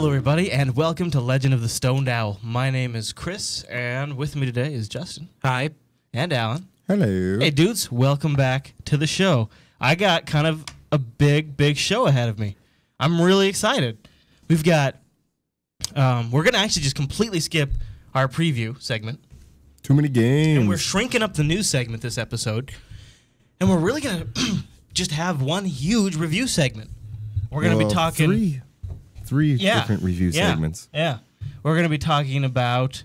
Hello, everybody, and welcome to Legend of the Stoned Owl. My name is Chris, and with me today is Justin. Hi. And Alan. Hello. Hey, dudes, welcome back to the show. I got kind of a big show ahead of me. I'm really excited. We've got, we're going to actually just completely skip our preview segment. Too many games. And we're shrinking up the news segment this episode. And we're really going to just have one huge review segment. We're going to be talking... Three different review segments. Yeah. We're going to be talking about...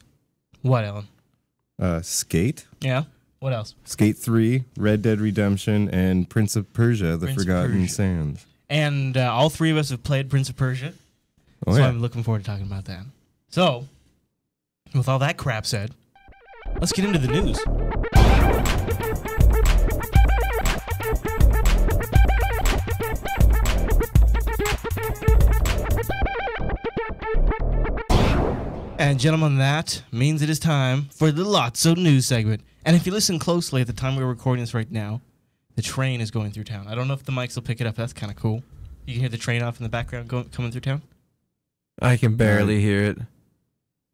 What, Ellen? Skate. Yeah. What else? Skate 3, Red Dead Redemption, and Prince of Persia, The Forgotten Sands. And all three of us have played Prince of Persia. Oh, so yeah. I'm looking forward to talking about that. So, with all that crap said, let's get into the news. And gentlemen, that means it is time for the LOTSO news segment. And if you listen closely at the time we're recording this right now, the train is going through town. I don't know if the mics will pick it up. That's kind of cool. You can hear the train off in the background coming through town? I can barely hear it.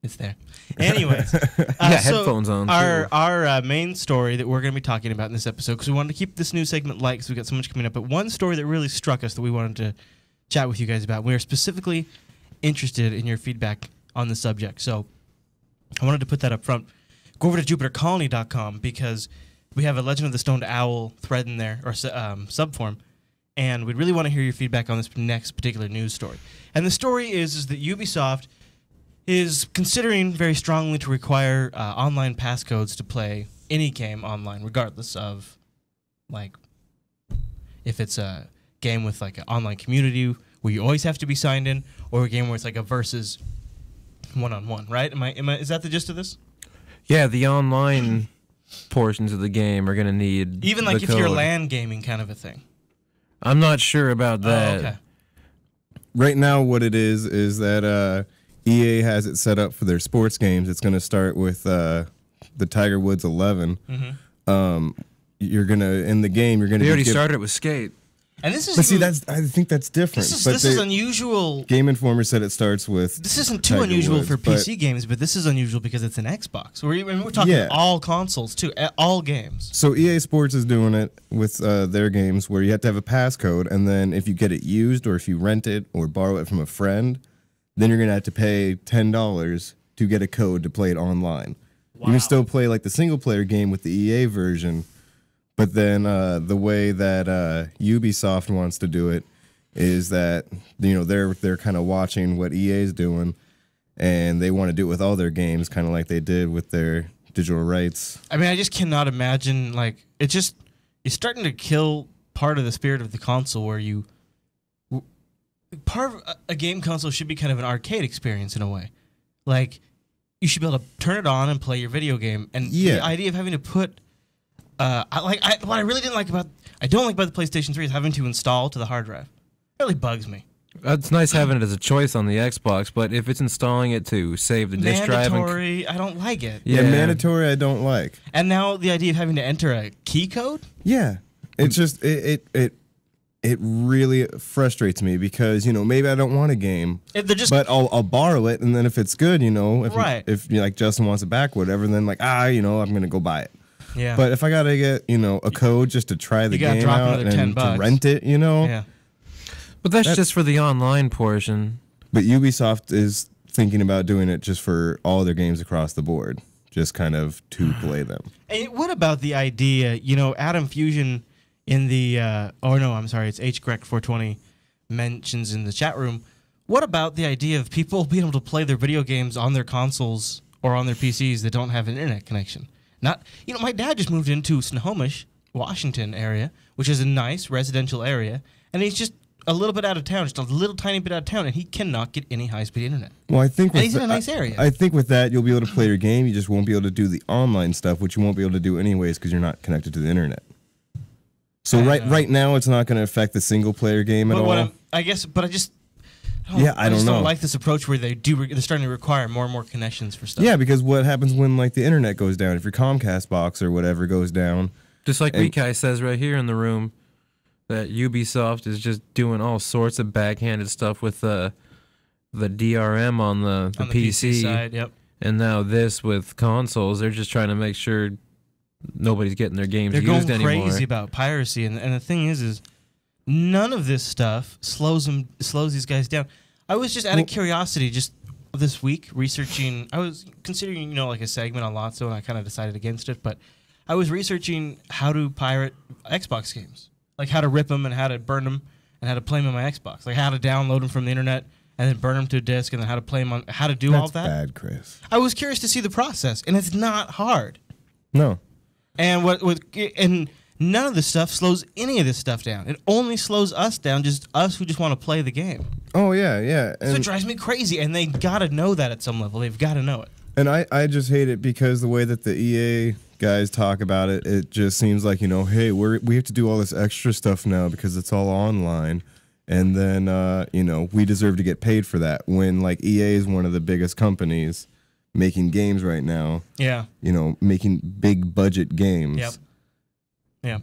It's there. Anyways. Headphones on. Our main story that we're going to be talking about in this episode, because we wanted to keep this news segment light because we've got so much coming up, but one story that really struck us that we wanted to chat with you guys about. We are specifically interested in your feedback on the subject. So I wanted to put that up front. Go over to JupiterColony.com because we have a Legend of the Stoned Owl thread in there, or subform, and we'd really want to hear your feedback on this next particular news story. And the story is that Ubisoft is considering very strongly to require online passcodes to play any game online, regardless of, like, if it's a game with, like, an online community where you always have to be signed in, or a game where it's like a versus one-on-one, right? Is that the gist of this? Yeah, the online portions of the game are going to need even like the if code. you're LAN gaming kind of a thing. I'm not sure about that. Oh, okay. Right now, what it is that EA has it set up for their sports games. It's going to start with the Tiger Woods 11. Mm-hmm. You're going to, in the game, you're going to... They already started with Skate. And this is... But see, I think that's different. This is unusual. Game Informer said it starts with... This isn't too Tiger unusual Woods, for PC games, but this is unusual because it's an Xbox. We're talking all consoles, too. All games. So EA Sports is doing it with their games where you have to have a passcode, and then if you get it used or if you rent it or borrow it from a friend, then you're going to have to pay $10 to get a code to play it online. Wow. You can still play like the single-player game with the EA version, but then the way that Ubisoft wants to do it is that they're kind of watching what EA is doing, and they want to do it with all their games, kind of like they did with their digital rights. I mean, I just cannot imagine, like, you're starting to kill part of the spirit of the console where part of a game console should be kind of an arcade experience in a way. Like, you should be able to turn it on and play your video game, and the idea of having to put... what I really don't like about the PlayStation 3 is having to install to the hard drive. It really bugs me. It's nice having it as a choice on the Xbox, but if it's installing it to save the disk drive... Mandatory, I don't like it. Yeah, mandatory I don't like. And now the idea of having to enter a key code? Yeah. It's just, it really frustrates me because, maybe I don't want a game, but I'll borrow it, and then if it's good, if like Justin wants it back, whatever, then like, I'm going to go buy it. Yeah. But if I got to get, a code just to try the game out and to rent it, Yeah. But that's just for the online portion. But Ubisoft is thinking about doing it just for all their games across the board, just kind of to play them. And what about the idea, Adam Fusion in the, it's HGrec420 mentions in the chat room, what about the idea of people being able to play their video games on their consoles or on their PCs that don't have an internet connection? My dad just moved into Snohomish, Washington area, which is a nice residential area, and he's just a little bit out of town, just a little tiny bit out of town, and he cannot get any high-speed internet. Well, I think he's in a nice area. I think with that, you'll be able to play your game. You just won't be able to do the online stuff, which you won't be able to do anyways because you're not connected to the internet. So right now, it's not going to affect the single-player game at all. I don't like this approach where they're starting to require more and more connections for stuff. Yeah, because what happens when like the internet goes down? If your Comcast box or whatever goes down, just like Rikai says right here in the room, that Ubisoft is just doing all sorts of backhanded stuff with the DRM on the on the PC side. Yep. and now this with consoles. They're just trying to make sure nobody's getting their games They're used going anymore. crazy about piracy, and the thing is none of this stuff slows these guys down. I was just out of curiosity just this week researching. I was considering, like a segment on LOTSO, and I kind of decided against it. But I was researching how to pirate Xbox games, like how to rip them and how to burn them and how to play them on my Xbox, like how to download them from the internet and then burn them to a disc, and then how to play them on how to do all that. That's bad, Chris. I was curious to see the process, and it's not hard. No. And and none of this stuff slows any of this stuff down. It only slows us down, just us who just want to play the game. Oh, yeah. So it drives me crazy, and they got to know that at some level. They've got to know it. And I just hate it because the way that the EA guys talk about it, it just seems like, hey, we have to do all this extra stuff now because it's all online. And then, we deserve to get paid for that when, like, EA is one of the biggest companies making games right now. Yeah. Making big budget games. Yep. Yeah.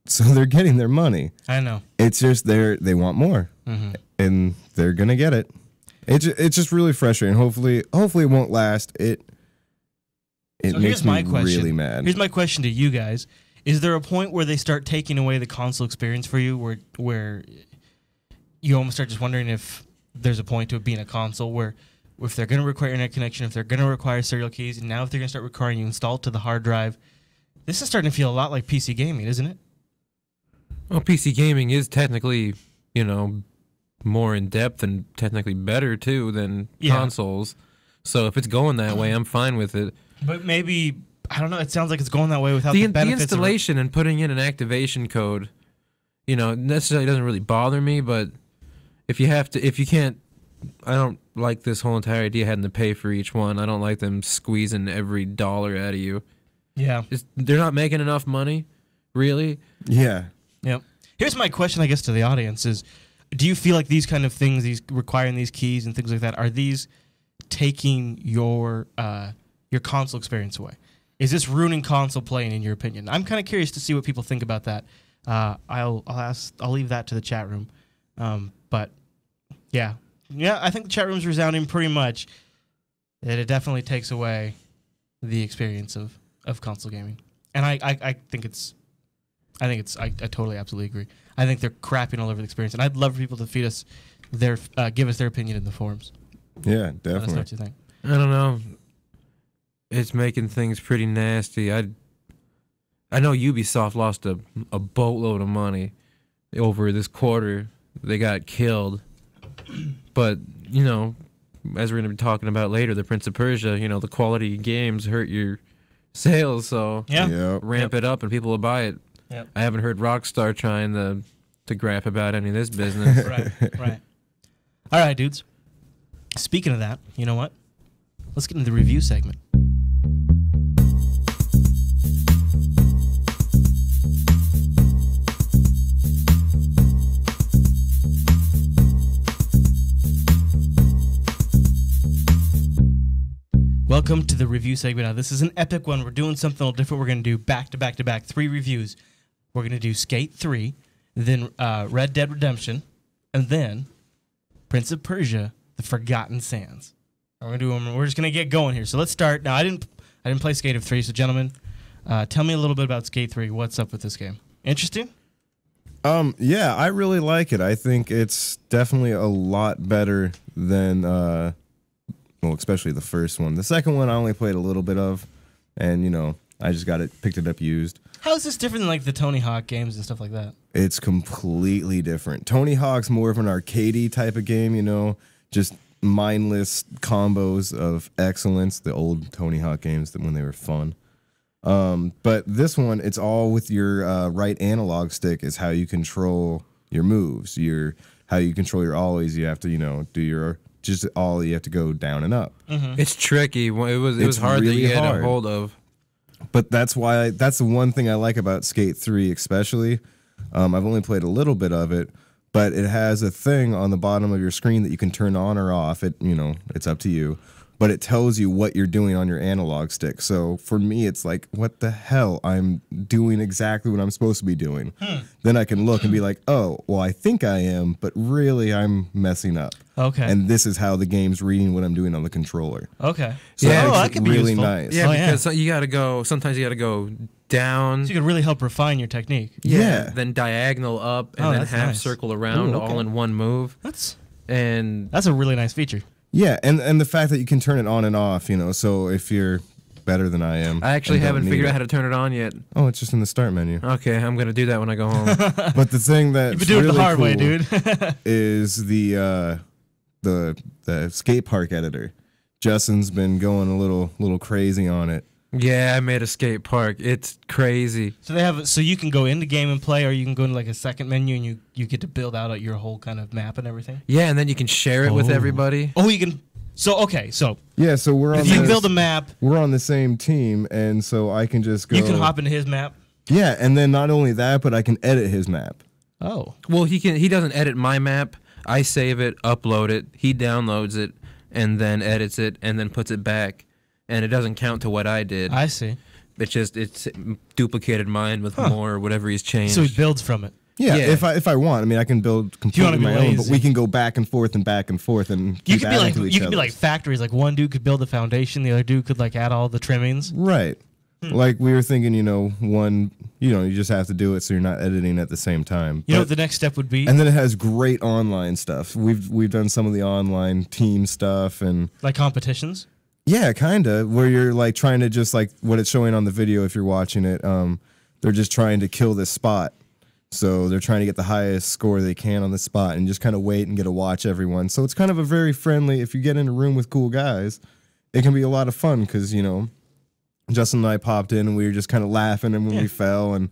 So they're getting their money. I know. It's just they want more. Mm-hmm. And they're going to get it. It's just really frustrating. Hopefully it won't last. It makes me really mad. Here's my question to you guys. Is there a point where they start taking away the console experience for you where you almost start just wondering if there's a point to it being a console where if they're going to require internet connection, if they're going to require serial keys, and now if they're going to start requiring you install it to the hard drive, this is starting to feel a lot like PC gaming, isn't it? Well, PC gaming is technically, more in depth and technically better too than consoles. So if it's going that way, I'm fine with it. But maybe, I don't know, it sounds like it's going that way without the the benefits. The installation and putting in an activation code, necessarily doesn't really bother me, but if you can't, I don't like this whole entire idea having to pay for each one. I don't like them squeezing every dollar out of you. Yeah. They're not making enough money, really. Yeah. Yep. Here's my question, I guess, to the audience is, do you feel like these kind of things, these requiring these keys and things like that, are these taking your console experience away? Is this ruining console playing, in your opinion? I'm kind of curious to see what people think about that. I'll leave that to the chat room. But yeah, I think the chat room's resounding pretty much that it definitely takes away the experience of console gaming, and I totally absolutely agree. I think they're crapping all over the experience, and I'd love for people to give us their opinion in the forums. Yeah, Let us know definitely. what you think. I don't know. It's making things pretty nasty. I know Ubisoft lost a boatload of money over this quarter. They got killed. But, as we're going to be talking about later, the Prince of Persia, the quality games hurt your sales, so Yep. ramp it up and people will buy it. Yep. I haven't heard Rockstar trying to grap about any of this business. Right. All right, dudes. Speaking of that, you know what? Let's get into the review segment. Welcome to the review segment. Now, this is an epic one. We're doing something a little different. We're going to do back to back to back 3 reviews. We're going to do Skate 3, then Red Dead Redemption, and then Prince of Persia: The Forgotten Sands. We're just going to get going here. So let's start. Now, I didn't play Skate 3, so gentlemen, tell me a little bit about Skate 3. What's up with this game? Interesting? Yeah, I really like it. I think it's definitely a lot better than especially the first one. The second one I only played a little bit of, and I just picked it up used. How is this different than like the Tony Hawk games and stuff like that? It's completely different. Tony Hawk's more of an arcadey type of game, just mindless combos of excellence. The old Tony Hawk games when they were fun. But this one, it's all with your right analog stick is how you control your moves. How you control your ollies. You have to do your just ollie. You have to go down and up. Mm-hmm. It's tricky. It was hard really to get hard. a hold of. But that's the one thing I like about Skate 3 especially. I've only played a little bit of it, but it has a thing on the bottom of your screen that you can turn on or off. It's up to you. but it tells you what you're doing on your analog stick. So for me, it's like, what the hell? I'm doing exactly what I'm supposed to be doing. Then I can look and be like, oh, well, I think I am, but really I'm messing up. Okay. And this is how the game's reading what I'm doing on the controller. Okay. So Yeah, that that makes could it be really useful. nice. Yeah, Oh, yeah. because you got to go. Sometimes you got to go down. So you could really help refine your technique. Yeah. Then diagonal up, and Oh, then that's half nice. circle around, Ooh, okay. all in one move. That's And a really nice feature. Yeah, and the fact that you can turn it on and off, so if you're better than I am. I actually and don't haven't need figured it. out how to turn it on yet. Oh, it's just in the start menu. Okay, I'm gonna do that when I go home. But the thing You've that's been doing really it the hard cool way, dude. is the skate park editor. Justin's been going a little crazy on it. Yeah, I made a skate park. It's crazy. So you can go into game and play, or you can go into like a second menu and you get to build out your whole kind of map and everything. Yeah, and then you can share it with Oh. everybody. Oh, you can. So Yeah, so we're on if you this- build a map, we're on the same team, and so I can just go. you can hop into his map. Yeah, and then not only that, but I can edit his map. Oh, Well, he doesn't edit my map. I save it, upload it. He downloads it, and then edits it, and then puts it back. And it doesn't count to what I did. I see. It's duplicated mine with more or whatever he's changed. So he builds from it. Yeah, Yeah. if I want, I mean, I can build wanna completely be my own, but lazy. we can go back and forth and You keep could be adding like to each you could be like other's. factories. Like one dude could build the foundation, the other dude could like add all the trimmings. Right. Like we were thinking, one, you just have to do it so you're not editing at the same time. You know But- what the next step would be? and then it has great online stuff. We've done some of the online team stuff and Like competitions. yeah, kind of where you're like trying to just like what it's showing on the video if you're watching it. They're just trying to kill this spot. So they're trying to get the highest score they can on the spot and just kind of wait and get to watch everyone. So it's kind of a very friendly, if you get in a room with cool guys, it can be a lot of fun because, Justin and I popped in and we were just kind of laughing and when we fell and,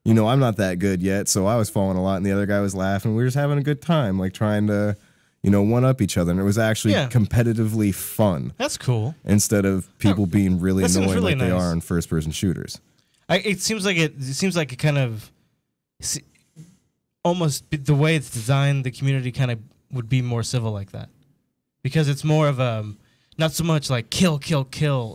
I'm not that good yet. So I was falling a lot and the other guy was laughing. We were just having a good time, like trying to, one up each other. And it was actually competitively fun That's cool. instead of people being really that seems annoying really like they nice. are in first person shooters. It seems like it kind of almost the way it's designed. The community kind of would be more civil like that because it's more of a not so much like kill.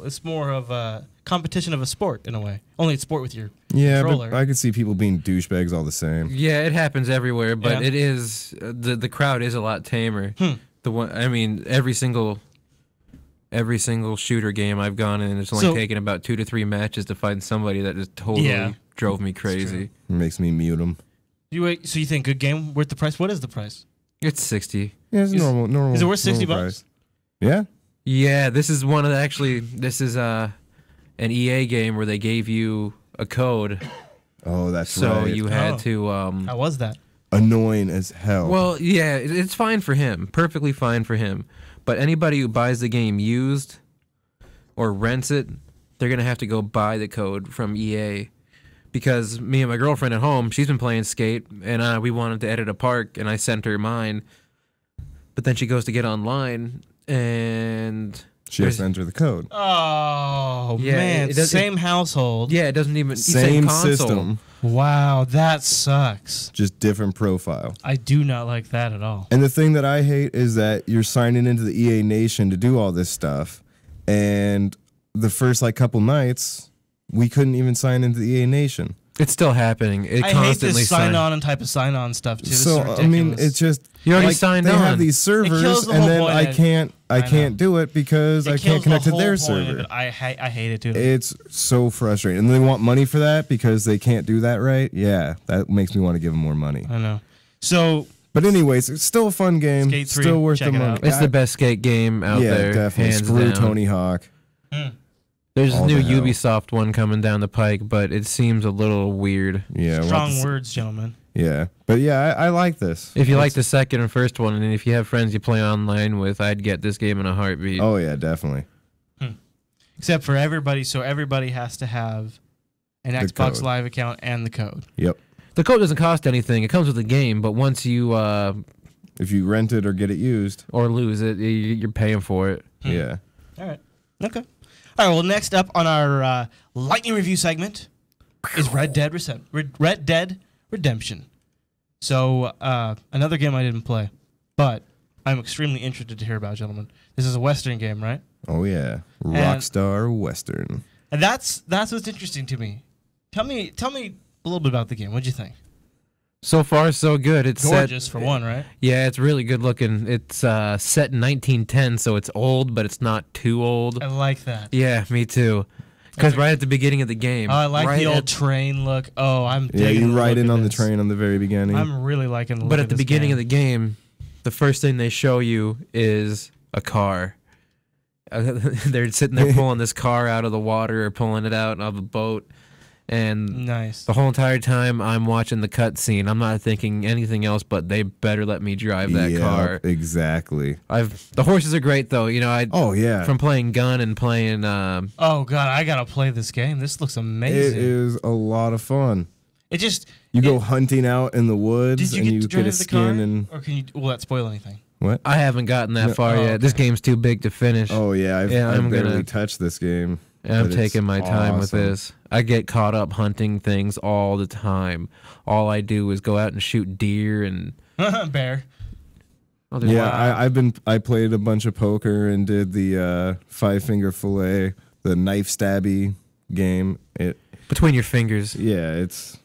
It's more of a competition of a sport in a way. Only it's sport with your controller. But I could see people being douchebags all the same. Yeah, it happens everywhere, but Yeah. it is the crowd is a lot tamer. The one, I mean, every single shooter game I've gone in, it's only So- taken about 2 to 3 matches to find somebody that just totally Yeah. drove me crazy. It makes me mute them. So you think good game worth the price? What is the price? It's 60. Yeah, it's normal. is it worth 60 normal bucks? price. Yeah. Yeah, this is one of the, actually this is an EA game where they gave you a code, Oh, that's so right. you had Oh. to How was that? Annoying as hell. Well, yeah, it's fine for him. Perfectly fine for him. But anybody who buys the game used or rents it, they're going to have to go buy the code from EA. Because me and my girlfriend at home, she's been playing Skate, and we wanted to edit a park, and I sent her mine. But then she goes to get online, and... she has to enter the code. Oh Yeah, man, it does- same household. Yeah, it doesn't even... Same console. system, Wow, that sucks. just different profile. I do not like that at all. And the thing that I hate is that you're signing into the EA Nation to do all this stuff, and the first couple nights, we couldn't even sign into the EA Nation. It's still happening. It I hate constantly this sign on and type of sign on stuff too. This So is I mean, ridiculous. it's just You already signed they on. have these servers, kills the and whole then point I of it. can't I can't know. do it because I It can't kills connect the to their whole point of server. it. I hate it too. It's so frustrating, and they want money for that because they can't do that right. Yeah, that makes me want to give them more money. I know. So But anyways, it's still a fun game. Skate 3, Still worth check the it money. out. It's the best Skate game out yeah, there. definitely. Hands Screw down. Tony Hawk. There's a all new the hell. Ubisoft one coming down the pike, but it seems a little weird. Yeah, we'll have to strong see- words, gentlemen. Yeah, but yeah, I like this. If you like the second and first one, and if you have friends you play online with, I'd get this game in a heartbeat. Oh yeah, definitely. Except for everybody, so everybody has to have an The Xbox code. Live account and the code. Yep. The code doesn't cost anything. It comes with the game, but once you If you rent it or get it used, or lose it, you're paying for it. yeah. All right. Okay. All right. Well, next up on our lightning review segment is Red Dead Redemption. So another game I didn't play, but I'm extremely interested to hear about, gentlemen. This is a Western game, right? Oh yeah, Rockstar Western. And that's what's interesting to me. Tell me a little bit about the game. What'd you think? So far, so good. It's Gorgeous set, for one, right? Yeah, it's really good looking. It's set in 1910, so it's old, but it's not too old. I like that. Yeah, me too. Because right at the beginning of the game. Oh, I like right the old train look. Oh, I'm digging Yeah, you the ride look in of on the this. train on the very beginning. I'm really liking the look But of at the this beginning game. of the game, the first thing they show you is a car. They're sitting there pulling this car out of the water or pulling it out of a boat. And Nice. the whole entire time I'm watching the cutscene, I'm not thinking anything else but they better let me drive that Yeah, car. exactly. The horses are great though. You know, Oh yeah, from playing gun and playing Oh god, I gotta play this game. This looks it amazing. is a lot of fun. It just You go hunting out in the woods did you and get you to get a drive the car, skin and or can you? Will that spoil anything? what? I haven't gotten that No. far Oh, yet. This okay. game's too big to finish. Oh yeah, I've I'm barely gonna- touched this game. I'm but it's taking my time with awesome. this. I get caught up hunting things all the time. All I do is go out and shoot deer and Bear. oh, there's- Yeah, Wow. I played a bunch of poker and did the 5-finger fillet, the knife stabby game. between your fingers, It's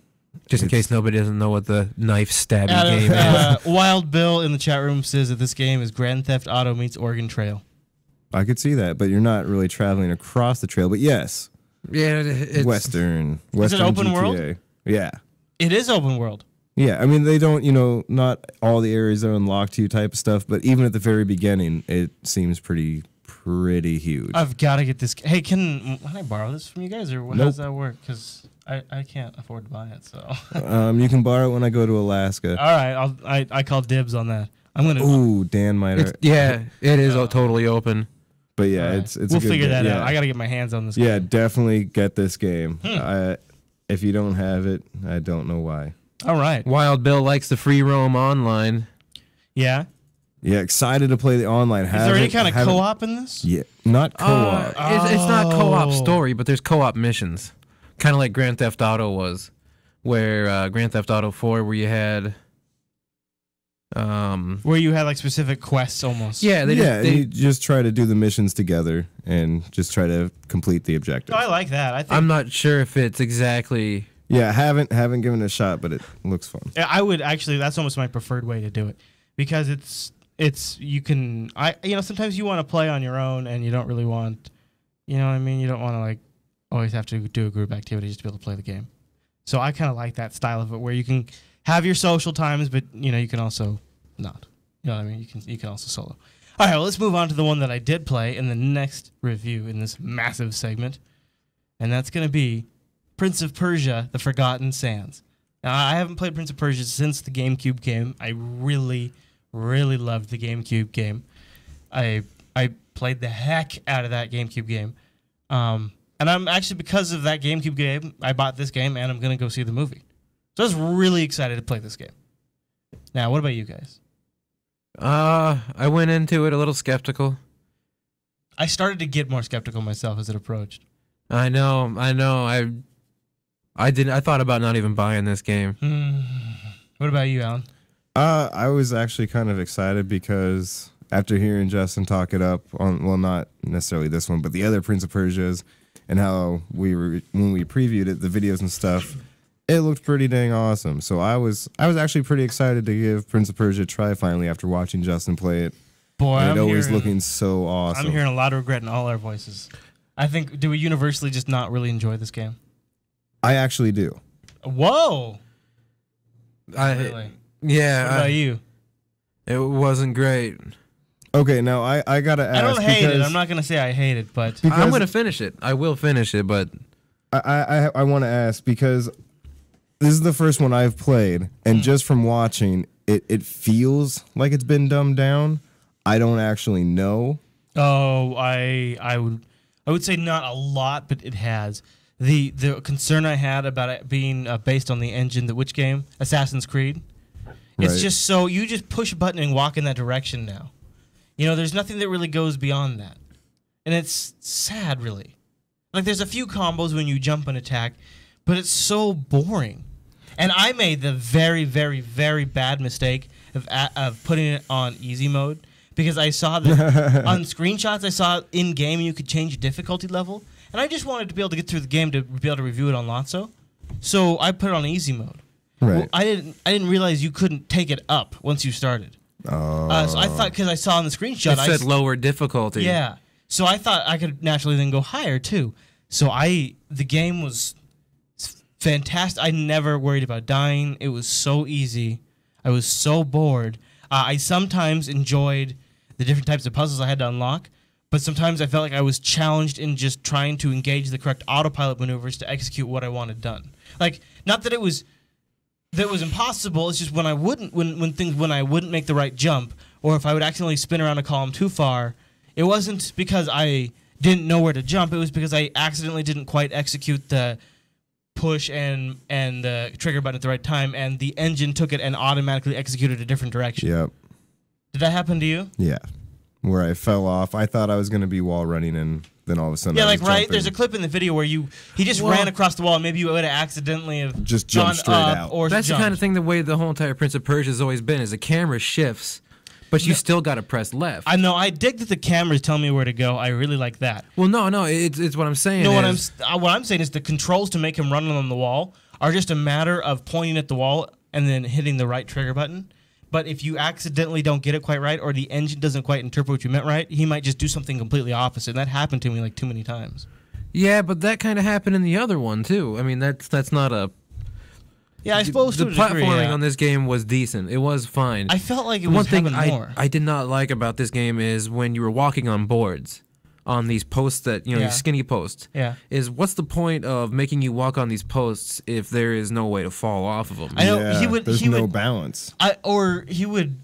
just in It's- case nobody doesn't know what the knife stabbing game is. Wild Bill in the chat room says that this game is Grand Theft Auto meets Oregon Trail. I could see that, but you're not really traveling across the trail. But yes, Yeah, it's Western open GTA. world? Yeah. It is open world. Yeah, I mean they don't, not all the areas are unlocked to you type of stuff, but even at the very beginning, it seems pretty huge. I've got to get this. Hey, can I borrow this from you guys, or how Nope. does that work? Because I can't afford to buy it. So You can borrow it when I go to Alaska. all right, I call dibs on that. I'm gonna. Ooh, Dan might. yeah, it is totally open. But yeah, all right. it's we'll a good figure game. that Yeah. out. I got to get my hands on this. Yeah, game. definitely get this game. If you don't have it, I don't know why. All right. Wild Bill likes the free roam online. Yeah. Yeah, excited to play the online. Is there any kind of co-op in this? Yeah, not co-op. It's not co-op Oh. story, but there's co-op missions, kind of like Grand Theft Auto was, where Grand Theft Auto 4, where you had, Where you had like specific quests almost. yeah, and you just try to do the missions together and just try to complete the objective. Oh, I like that. I think I'm not sure if it's exactly. Yeah, haven't given it a shot, but it looks fun. I would actually. That's almost my preferred way to do it because you can. Sometimes you want to play on your own and you don't really want. You know what I mean? You don't want to like always have to do a group activity just to be able to play the game. So I kind of like that style of it where you can have your social times, but you can also not. You know what I mean? You can also solo. All right, well, let's move on to the one that I did play in the next review in this massive segment, and that's going to be Prince of Persia: The Forgotten Sands. Now, I haven't played Prince of Persia since the GameCube game. I really, really loved the GameCube game. I played the heck out of that GameCube game. And I'm actually, because of that GameCube game, I bought this game, and I'm going to go see the movie. So I was really excited to play this game. Now, what about you guys? I went into it a little skeptical. I started to get more skeptical myself as it approached. I know. I thought about not even buying this game. What about you, Alan? I was actually kind of excited because after hearing Justin talk it up on, well, not necessarily this one, but the other Prince of Persias, and how when we previewed it, the videos and stuff, it looked pretty dang awesome. So I was actually pretty excited to give Prince of Persia a try finally after watching Justin play it. Boy, And I'm it always hearing, looking so awesome. I'm hearing a lot of regret in all our voices. I think, do we universally just not really enjoy this game? I actually do. Whoa! Yeah. What about you? It wasn't great. Okay, now I gotta ask. I don't hate it. because- I'm not going to say I hate it, but because I'm gonna finish it. I will finish it, but I want to ask because this is the first one I've played, and just from watching, it feels like it's been dumbed down. I don't actually know. oh, I would say not a lot, but it has. The concern I had about it being based on the engine, which game? Assassin's Creed. It's Right. just so you just push a button and walk in that direction now. There's nothing that really goes beyond that. And it's sad, really. Like, there's a few combos when you jump and attack, but it's so boring. And I made the very, very, very bad mistake of putting it on easy mode because I saw that on screenshots. I saw in game you could change difficulty level, and I just wanted to be able to get through the game to be able to review it on LOTSO. So I put it on easy mode. Right. Well, I didn't realize you couldn't take it up once you started. Oh. So I thought, because I saw on the screenshot, It said lower difficulty. Yeah. So I thought I could naturally then go higher too. So the game was fantastic. I never worried about dying. It was so easy. I was so bored. I sometimes enjoyed the different types of puzzles I had to unlock, but sometimes I felt like I was challenged in just trying to engage the correct autopilot maneuvers to execute what I wanted done. Like, not that it was impossible. It's just when I wouldn't make the right jump, or if I would accidentally spin around a column too far, it wasn't because I didn't know where to jump. It was because I accidentally didn't quite execute the push and the trigger button at the right time, and the engine took it and automatically executed a different direction. Yep. Did that happen to you? Yeah. Where I fell off. I thought I was going to be wall running, and then all of a sudden Yeah, I was like, right? jumping. There's a clip in the video where he just ran across the wall, and maybe you would have accidentally have Just jumped gone straight up out. or That's jumped. the kind of thing the way the whole entire Prince of Persia has always been, is the camera shifts, but you still got to press left. I know. I dig that the camera's telling me where to go. I really like that. Well, no, it's what I'm saying. No, is, what I'm saying is the controls to make him run on the wall are just a matter of pointing at the wall and then hitting the right trigger button. But if you accidentally don't get it quite right, or the engine doesn't quite interpret what you meant right, he might just do something completely opposite. And that happened to me like too many times. Yeah, but that kind of happened in the other one too. I mean, that's not a. Yeah, I suppose the to a degree, platforming yeah. on this game was decent. It was fine. I felt like it One was thing having more. I did not like about this game is when you were walking on boards, on these posts that Yeah. these skinny posts. Yeah. Is what's the point of making you walk on these posts if there is no way to fall off of them? I know Yeah, he would. There's he no would, balance. he would.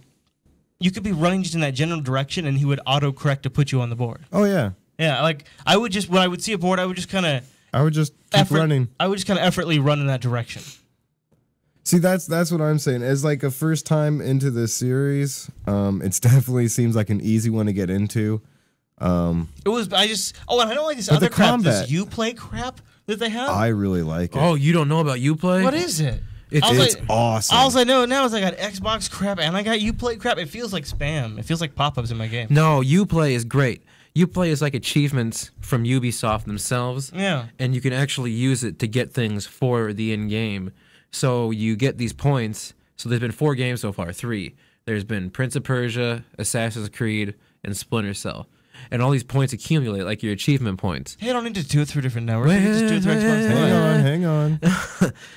You could be running just in that general direction, and he would autocorrect to put you on the board. Oh yeah. Yeah, like I would just when I would see a board, I would just kind of I would just keep running. I would just kind of effortlessly run in that direction. See, that's what I'm saying. As like a first time into this series, it's definitely seems like an easy one to get into. It was. I just. Oh, and I don't like this But other the crap. combat- This Uplay crap that they have. I really like it. Oh, you don't know about Uplay? What is it? It's- I was It's awesome. All I know now is I got Xbox crap and I got Uplay crap. It feels like spam. It feels like pop-ups in my game. No, Uplay is great. Uplay is like achievements from Ubisoft themselves. Yeah. And you can actually use it to get things for the in-game. So you get these points. So there's been 4 games so far, 3. There's been Prince of Persia, Assassin's Creed, and Splinter Cell. And all these points accumulate, like your achievement points. Hey, I don't need to do it through different networks. I can just do it through Xbox Live. Hang on.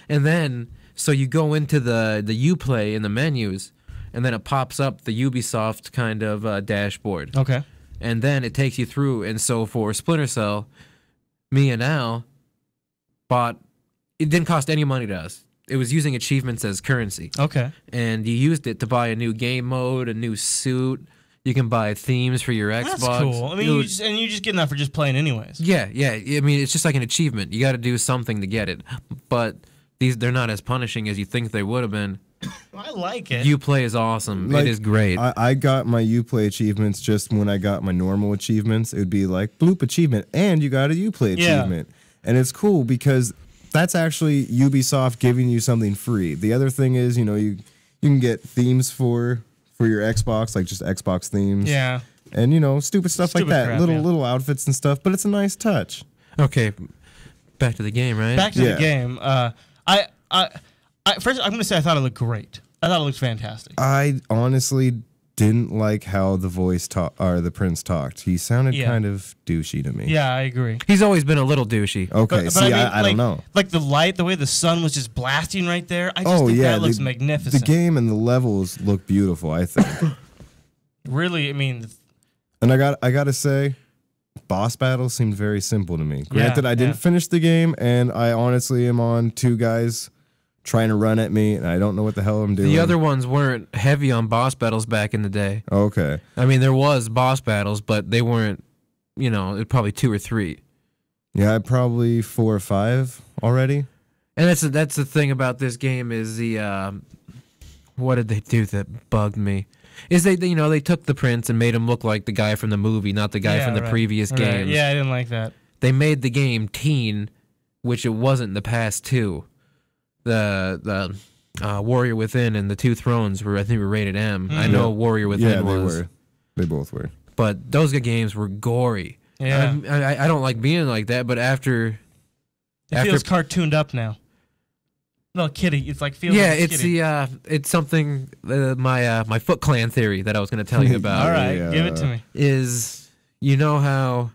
And then, so you go into the Uplay in the menus, and then it pops up the Ubisoft kind of dashboard. Okay. And then it takes you through. And so for Splinter Cell, me and Al bought, it didn't cost any money to us. It was using achievements as currency. Okay. And you used it to buy a new game mode, a new suit. You can buy themes for your Xbox. That's cool. I mean, you just getting that for just playing anyways. Yeah. I mean, it's just like an achievement. You got to do something to get it. But they're not as punishing as you think they would have been. I like it. Uplay is awesome. Like, it is great. I got my Uplay achievements just when I got my normal achievements. It would be like bloop achievement, and you got a Uplay Yeah. achievement, and it's cool because that's actually Ubisoft giving you something free. The other thing is, you can get themes for your Xbox, like just Xbox themes, Yeah. and stupid stuff like Stupid that, crap, little yeah. little outfits and stuff. But it's a nice touch. Okay, back to the game, right? Back to Yeah. the game. First, I'm going to say I thought it looked great. I thought it looked fantastic. I honestly didn't like how the prince talked. He sounded Yeah. kind of douchey to me. Yeah, I agree. He's always been a little douchey. Okay, But see, I mean, I like, don't know. Like the light, the way the sun was just blasting right there. I just think that looks magnificent. The game and the levels look beautiful, I think. Really, I mean, And I got to say, boss battles seemed very simple to me. Granted, I didn't yeah. finish the game, and I honestly am on 2 guys trying to run at me, and I don't know what the hell I'm doing. The other ones weren't heavy on boss battles back in the day. Okay. I mean, there was boss battles, but they weren't, probably 2 or 3. Yeah, I probably 4 or 5 already. And that's the thing about this game is the what did they do that bugged me? Is they took the prince and made him look like the guy from the movie, not the guy yeah, from the right. previous Right. games. Yeah, I didn't like that. They made the game teen, which it wasn't in the past too. The Warrior Within and the Two Thrones were, I think, were rated M. I know Warrior Within Yeah, they was. were. They both were. But those games were gory. Yeah. I don't like being like that, but after It feels cartooned up now. Little kitty. It's like feels yeah, like a it's kitty. it's something my Foot Clan theory that I was going to tell you about. All right, Yeah. give it to me. Is how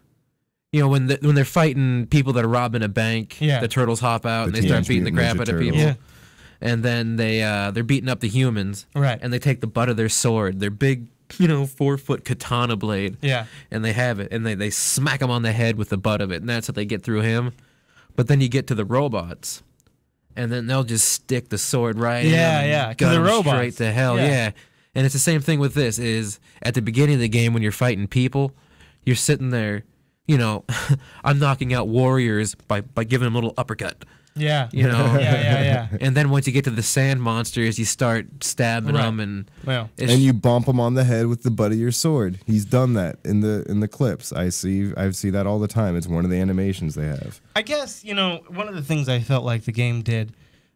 when they're fighting people that are robbing a bank, Yeah. the turtles hop out and The they start Teenage beating the Mutant crap Ninja out of people. Yeah. And then they're beating up the humans. Right. And they take the butt of their sword, their big 4-foot katana blade. Yeah. And they have it, and they smack him on the head with the butt of it, and that's how they get through him. But then you get to the robots, and then they'll just stick the sword right in Yeah, him and yeah, 'cause gut they're him robots. straight to hell. Yeah. Yeah. And it's the same thing with this. Is at the beginning of the game when you're fighting people, you're sitting there, I'm knocking out warriors by giving them a little uppercut. Yeah. Yeah. Yeah. And then once you get to the sand monsters, you start stabbing Right. them, and Well, And you bump him on the head with the butt of your sword. He's done that in the clips. I see that all the time. It's one of the animations they have. I guess, one of the things I felt like the game did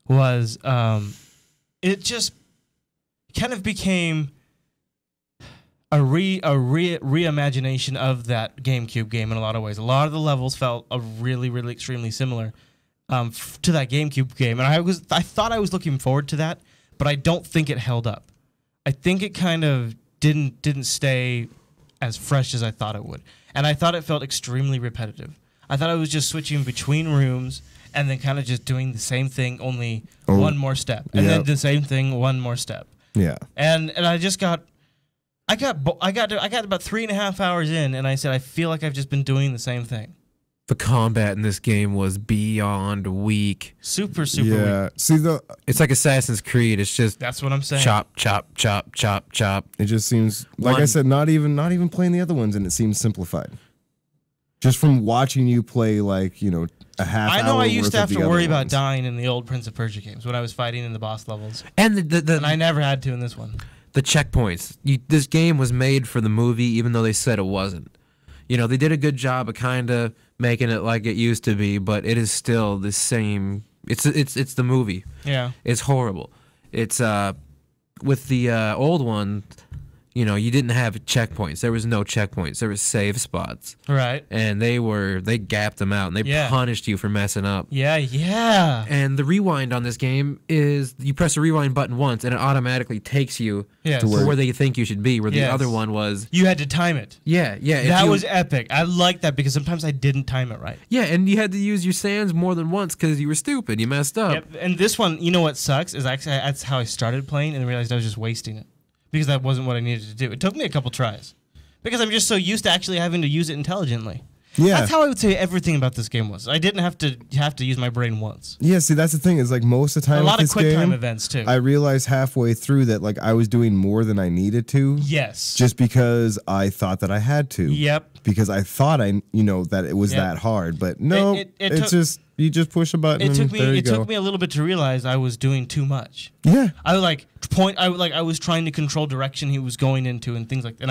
was it just kind of became a reimagination of that GameCube game in a lot of ways. A lot of the levels felt really, really extremely similar to that GameCube game, and I thought I was looking forward to that, but I don't think it held up. I think it kind of didn't stay as fresh as I thought it would, and I thought it felt extremely repetitive. I thought I was just switching between rooms and then kind of just doing the same thing, only one more step, and then the same thing, one more step. Yeah. And I just got about 3.5 hours in, and I said I feel like I've just been doing the same thing. the combat in this game was beyond weak. Super Yeah. weak. See It's like Assassin's Creed. It's just That's what I'm saying. chop, chop, chop, chop, chop. it just seems like I said, not even playing the other ones, and it seems simplified. Just from watching you play, like, a half hour. I know I used worth to have of to the worry other about ones. dying in the old Prince of Persia games when I was fighting in the boss levels, And and I never had to in this one. the checkpoints. This game was made for the movie, even though they said it wasn't. They did a good job of kind of making it like it used to be, but it is still the same. It's the movie. Yeah. It's horrible. It's with the old one. You didn't have checkpoints. There was no checkpoints. There was save spots, Right. and they gapped them out, and they Yeah. punished you for messing up. Yeah. And the rewind on this game is you press the rewind button once, and it automatically takes you Yes. to where they think you should be. Where the Yes. other one was, You had to time it. if That you- was epic. I like that because sometimes I didn't time it right. yeah, and you had to use your sands more than once because you were stupid. You messed up. Yep. And this one, what sucks is actually that's how I started playing and realized I was just wasting it because that wasn't what I needed to do. It took me a couple tries because I'm just so used to actually having to use it intelligently. Yeah. That's how I would say everything about this game was. I didn't have to use my brain once. Yeah, see, that's the thing is, like, most of the time A lot with of this quick time game, events too. I realized halfway through that, like, I was doing more than I needed to. Yes. Just because I thought that I had to. Yep. Because I thought that it was Yep. that hard, but no, It it's took- just you just push a button. It took and me. there you It go. took me a little bit to realize I was doing too much. Yeah, I was trying to control direction he was going into and things like that. And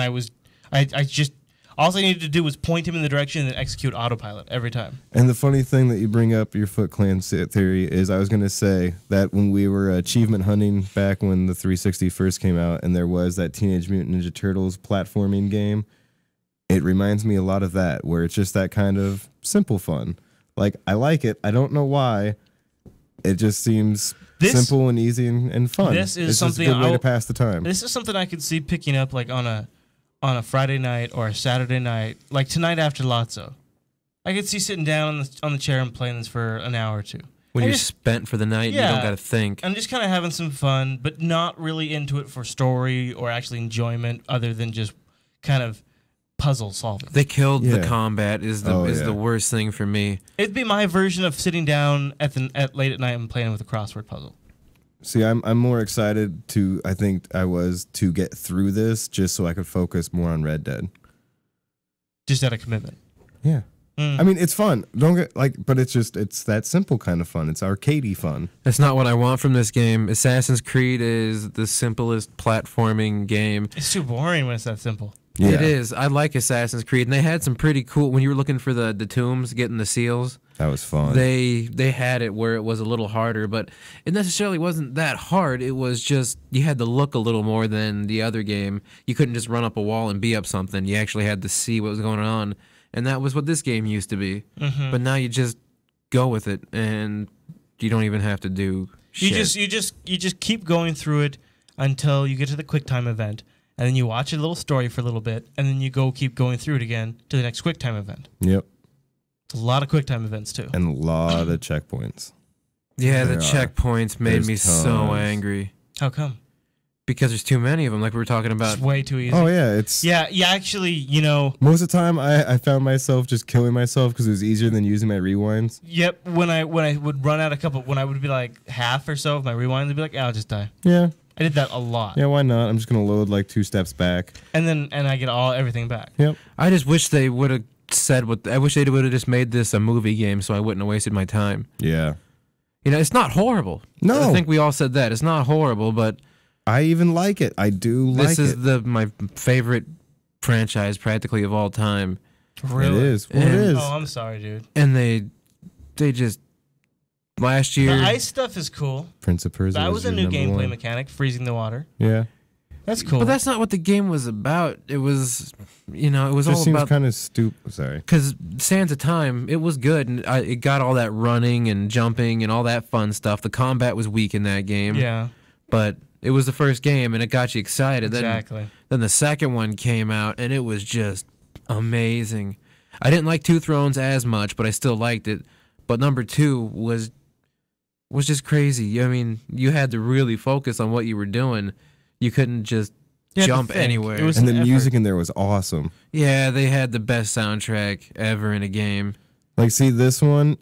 I just all I needed to do was point him in the direction and execute autopilot every time. and the funny thing that you bring up your Foot Clan theory is, I was going to say that when we were achievement hunting back when the 360 first came out, and there was that Teenage Mutant Ninja Turtles platforming game, it reminds me a lot of that, where it's just that kind of simple fun. Like, I like it. I don't know why. It just seems simple and easy and fun. This is it's something just a good way I'll- to pass the time. This is something I could see picking up like on a Friday night or a Saturday night, like tonight after LOTSO. I could see sitting down on the chair and playing this for an hour or two. When I you're just- spent for the night, you Yeah. don't got to think. I'm just kind of having some fun, but not really into it for story or actually enjoyment, other than just kind of puzzle solving. They killed the Yeah. combat is Oh, the yeah. worst thing for me. It'd be my version of sitting down at late at night and playing with a crossword puzzle. See, I'm more excited to get through this just so I could focus more on Red Dead. Just out of commitment. Yeah. Mm. I mean, it's fun. Don't get but it's that simple kind of fun. It's arcadey fun. That's not what I want from this game. Assassin's Creed is the simplest platforming game. It's too boring when it's that simple. Yeah. It is. I like Assassin's Creed, and they had some pretty cool. When you were looking for the tombs, getting the seals, That was fun. they had it where it was a little harder, but it necessarily wasn't that hard. It was just you had to look a little more than the other game. You couldn't just run up a wall and be up something. You actually had to see what was going on, and that was what this game used to be. But now you just go with it, and you don't even have to do shit. You just keep going through it until you get to the QuickTime event, and then you watch a little story for a little bit, and then you keep going through it again to the next QuickTime event. Yep. It's a lot of QuickTime events too. And a lot of checkpoints. Yeah, the There are. checkpoints made There's me so tons. angry How come? because there's too many of them. Like we were talking about. It's way too easy. Oh yeah, it's Yeah, actually, you know, most of the time I found myself just killing myself because it was easier than using my rewinds. yep, when I would run out a couple, when I would be like half or so of my rewind, I'd be like, I'll just die. Yeah. I did that a lot. Yeah, why not? I'm just gonna load like 2 steps back. And I get everything back. Yep. I just wish they would have said what. I wish they would have just made this a movie game, so I wouldn't have wasted my time. Yeah. You know, it's not horrible. No. I think we all said that it's not horrible, but I even like it. I do like this is it. my favorite franchise practically of all time, Really? It is. Well, it And- is. Oh, I'm sorry, dude. and they just last year. The ice stuff is cool. Prince of Persia. That was a your new number gameplay one. mechanic, freezing the water. Yeah. That's cool. But that's not what the game was about. It was, it was Just all seems about. kind of stupid. Sorry. Because Sands of Time, it was good, and it got all that running and jumping and all that fun stuff. The combat was weak in that game, yeah, but it was the first game, and it got you excited. exactly. Then the second one came out, and it was just amazing. I didn't like Two Thrones as much, but I still liked it. But number 2 was just crazy. I mean, you had to really focus on what you were doing. You couldn't just You had to jump think. anywhere. It was And an the effort. music in there was awesome. Yeah, they had the best soundtrack ever in a game. Like, see, this one,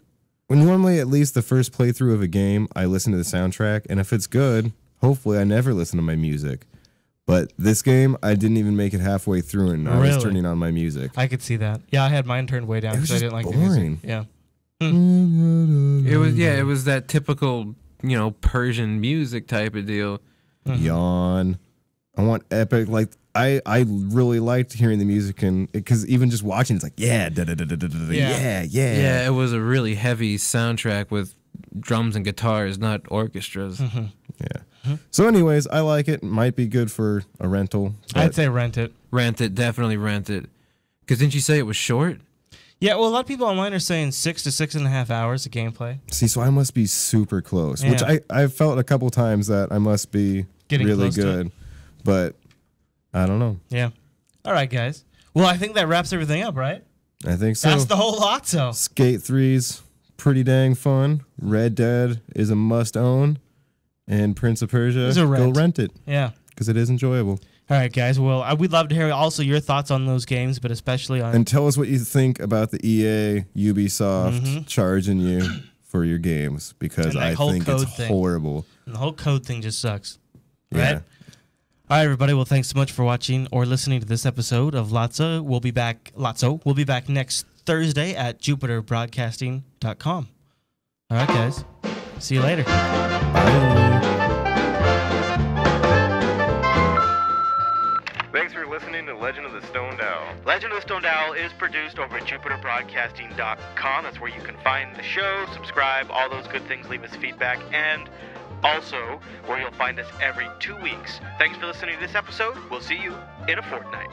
when normally at least the first playthrough of a game, I listen to the soundtrack, and if it's good, hopefully I never listen to my music. But this game, I didn't even make it halfway through, and I was Really? turning on my music. I could see that. Yeah, I had mine turned way down It was because I just didn't like the music. boring. Yeah. It was that typical, Persian music type of deal. Yawn. I want epic. Like, I really liked hearing the music, and because even just watching, it's like, yeah, da da da da da da, Yeah. Yeah, it was a really heavy soundtrack with drums and guitars, not orchestras. Yeah. So, anyways, I like it. Might be good for a rental. I'd but say rent it. Rent it, definitely rent it. Because didn't you say it was short? Yeah, well, a lot of people online are saying 6 to 6.5 hours of gameplay. See, so I must be super close, which Yeah. I felt a couple times that I must be Getting really close to good, but I don't know. Yeah. All right, guys. Well, I think that wraps everything up, right? I think so. That's the whole LOTSO. Skate 3's pretty dang fun. Red Dead is a must own, and Prince of Persia, It's a go rent. rent it Yeah. because it is enjoyable. All right, guys. Well, we'd love to hear also your thoughts on those games, but especially on... And tell us what you think about the EA Ubisoft charging you for your games, because And that I whole think it's code thing. horrible. And the whole code thing just sucks. Yeah. Right? All right, everybody. Well, thanks so much for watching or listening to this episode of LOTSO. We'll be back next Thursday at jupiterbroadcasting.com. All right, guys. See you later. Bye. Thanks for listening to Legend of the Stoned Owl. Legend of the Stoned Owl is produced over at jupiterbroadcasting.com. That's where you can find the show, subscribe, all those good things, leave us feedback, and also where you'll find us every 2 weeks. Thanks for listening to this episode. We'll see you in a fortnight.